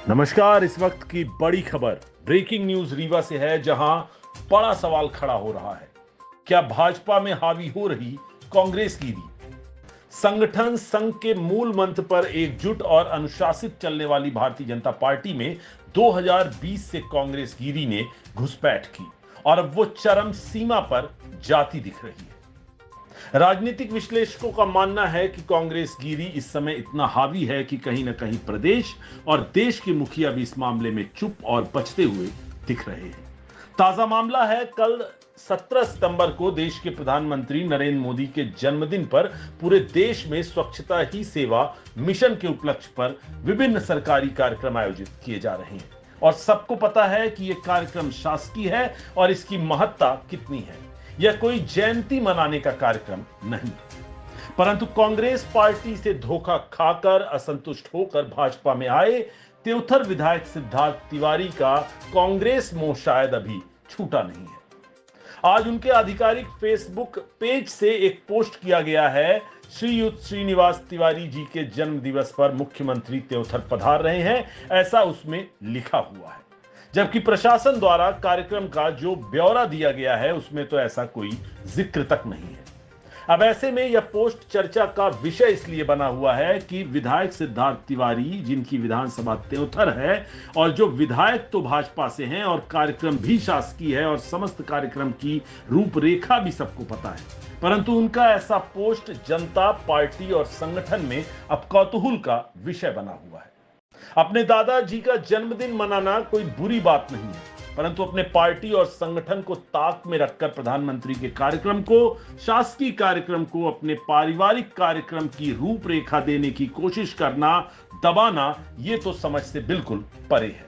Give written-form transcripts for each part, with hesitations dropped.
नमस्कार। इस वक्त की बड़ी खबर ब्रेकिंग न्यूज रीवा से है, जहां बड़ा सवाल खड़ा हो रहा है। क्या भाजपा में हावी हो रही कांग्रेसगिरी? संगठन संघ के मूल मंत्र पर एकजुट और अनुशासित चलने वाली भारतीय जनता पार्टी में 2020 से कांग्रेसगिरी ने घुसपैठ की और अब वो चरम सीमा पर जाती दिख रही है। राजनीतिक विश्लेषकों का मानना है कि कांग्रेसगिरी इस समय इतना हावी है कि कहीं ना कहीं प्रदेश और देश के मुखिया भी इस मामले में चुप और बचते हुए दिख रहे हैं। ताजा मामला है, कल 17 सितंबर को देश के प्रधानमंत्री नरेंद्र मोदी के जन्मदिन पर पूरे देश में स्वच्छता ही सेवा मिशन के उपलक्ष्य पर विभिन्न सरकारी कार्यक्रम आयोजित किए जा रहे हैं और सबको पता है कि यह कार्यक्रम शासकीय है और इसकी महत्ता कितनी है। यह कोई जयंती मनाने का कार्यक्रम नहीं, परंतु कांग्रेस पार्टी से धोखा खाकर असंतुष्ट होकर भाजपा में आए त्योथर विधायक सिद्धार्थ तिवारी का कांग्रेस मोह शायद अभी छूटा नहीं है। आज उनके आधिकारिक फेसबुक पेज से एक पोस्ट किया गया है। श्रीयुत श्रीनिवास तिवारी जी के जन्म दिवस पर मुख्यमंत्री त्योथर पधार रहे हैं, ऐसा उसमें लिखा हुआ है, जबकि प्रशासन द्वारा कार्यक्रम का जो ब्यौरा दिया गया है उसमें तो ऐसा कोई जिक्र तक नहीं है। अब ऐसे में यह पोस्ट चर्चा का विषय इसलिए बना हुआ है कि विधायक सिद्धार्थ तिवारी, जिनकी विधानसभा त्योथर है और जो विधायक तो भाजपा से हैं और कार्यक्रम भी शासकीय है और समस्त कार्यक्रम की रूपरेखा भी सबको पता है, परंतु उनका ऐसा पोस्ट जनता पार्टी और संगठन में अब कौतूहल का विषय बना हुआ है। अपने दादाजी का जन्मदिन मनाना कोई बुरी बात नहीं है, परंतु अपने पार्टी और संगठन को ताक में रखकर प्रधानमंत्री के कार्यक्रम को, शासकीय कार्यक्रम को अपने पारिवारिक कार्यक्रम की रूपरेखा देने की कोशिश करना, दबाना, ये तो समझ से बिल्कुल परे है।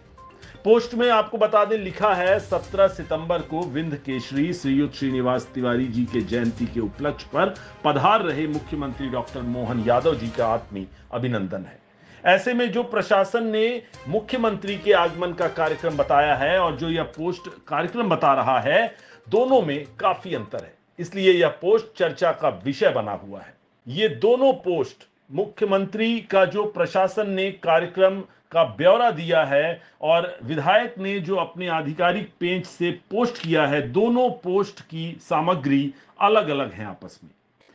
पोस्ट में आपको बता दें, लिखा है 17 सितंबर को विंध्य केशरी श्रीयुत श्रीनिवास तिवारी जी के जयंती के उपलक्ष्य पर पधार रहे मुख्यमंत्री डॉक्टर मोहन यादव जी का आत्मीय अभिनंदन है। ऐसे में जो प्रशासन ने मुख्यमंत्री के आगमन का कार्यक्रम बताया है और जो यह पोस्ट कार्यक्रम बता रहा है, दोनों में काफी अंतर है, इसलिए यह पोस्ट चर्चा का विषय बना हुआ है। ये दोनों पोस्ट, मुख्यमंत्री का जो प्रशासन ने कार्यक्रम का ब्यौरा दिया है और विधायक ने जो अपने आधिकारिक पेज से पोस्ट किया है, दोनों पोस्ट की सामग्री अलग अलग है आपस में।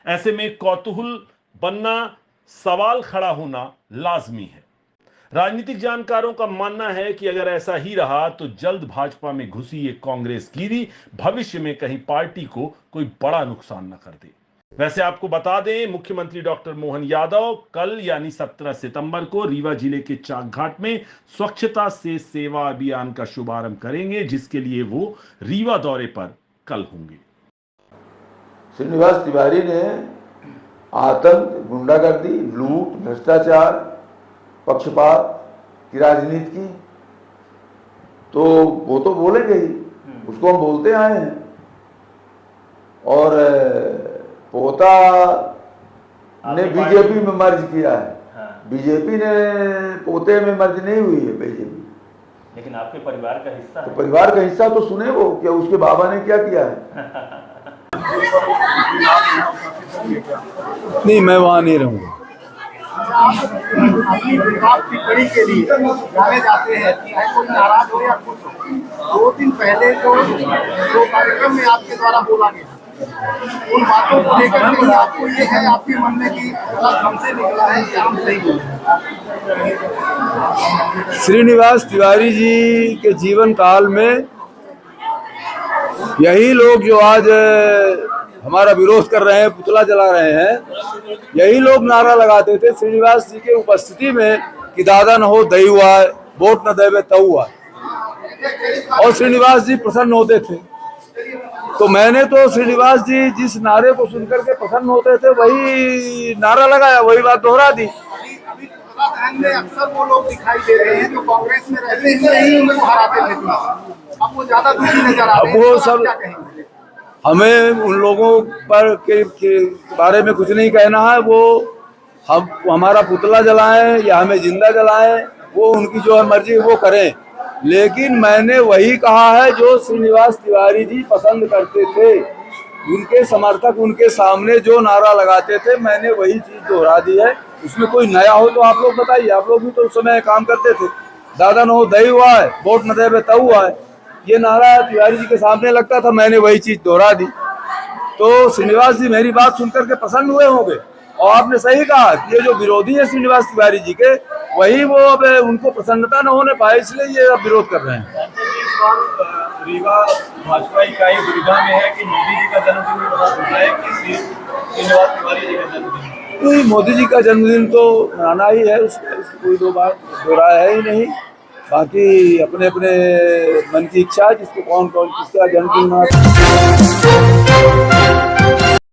ऐसे में कौतूहल बनना, सवाल खड़ा होना लाजमी है। राजनीतिक जानकारों का मानना है कि अगर ऐसा ही रहा तो जल्द भाजपा में घुसी ये कांग्रेसगिरी भविष्य में कहीं पार्टी को कोई बड़ा नुकसान न कर दे। वैसे आपको बता दें, मुख्यमंत्री डॉक्टर मोहन यादव कल यानी 17 सितंबर को रीवा जिले के चाकघाट में स्वच्छता से सेवा अभियान का शुभारंभ करेंगे, जिसके लिए वो रीवा दौरे पर कल होंगे। श्रीनिवास तिवारी ने आतंक, गुंडागर्दी, लूट, भ्रष्टाचार, पक्षपात की राजनीति की, तो वो तो बोलेंगे ही, उसको हम बोलते आए हैं। और पोता ने बीजेपी में मर्ज किया है। बीजेपी ने पोते में मर्ज नहीं हुई है बीजेपी, लेकिन आपके परिवार का हिस्सा है। तो परिवार का हिस्सा तो सुने वो, क्या उसके बाबा ने क्या किया है। नहीं, मैं वहाँ नहीं रहूँगा। अपनी टिप्पणी के लिए जाने जाते हैं, चाहे कोई नाराज हो या खुश हो। 2 दिन पहले जो कार्यक्रम में आपके द्वारा बोला गया, उन बातों को लेकर के आपको ये है आपके मन में कि हमसे निकला है या हम सही बोले। श्रीनिवास तिवारी जी के जीवन काल में यही लोग जो आज हमारा विरोध कर रहे हैं, पुतला जला रहे हैं, यही लोग नारा लगाते थे श्रीनिवास जी के उपस्थिति में कि दादा न हो दही हुआ, वोट न देवे तऊ हुआ, और श्रीनिवास जी प्रसन्न होते थे। तो मैंने तो श्रीनिवास जी जिस नारे को सुनकर के प्रसन्न होते थे वही नारा लगाया, वही बात दोहरा दी। में अक्सर वो लोग दिखाई दे रहे हैं जो कांग्रेस में रहते हैं, उनको हराते थे। अब वो ज्यादा दुखी नजर आ रहे हैं। वो सब हमें उन लोगों पर के बारे में कुछ नहीं कहना है। वो हम हमारा पुतला जलाएं या हमें जिंदा जलाएं, वो उनकी जो मर्जी वो करें, लेकिन मैंने वही कहा है जो श्रीनिवास तिवारी जी पसंद करते थे। उनके समर्थक उनके सामने जो नारा लगाते थे, मैंने वही चीज दोहरा दी है। उसमें कोई नया हो तो आप लोग बताइए, आप लोग भी तो उस समय काम करते थे। दादा न हो दही हुआ है, वोट न देवे तऊ हुआ है, ये नारा तिवारी जी के सामने लगता था, मैंने वही चीज दोहरा दी। तो श्रीनिवास जी मेरी बात सुनकर के प्रसन्न हुए होंगे। और आपने सही कहा कि ये जो विरोधी है श्रीनिवास तिवारी जी के, वही वो अब उनको प्रसन्नता न होने पाए, इसलिए ये अब विरोध कर रहे हैं। इस बार रीवा भाजपा इकाई दुविधा में है कि मोदी जी का जन्मदिन भी मना रहा है कि श्रीनिवास तिवारी जी का जन्मदिन। नहीं, मोदी जी का जन्मदिन तो मनाना ही है, उसमें कोई दो राय है ही नहीं। बाकी अपने अपने मन की इच्छा, जिसको कौन कौन किसका जन्मदिन मनाता है।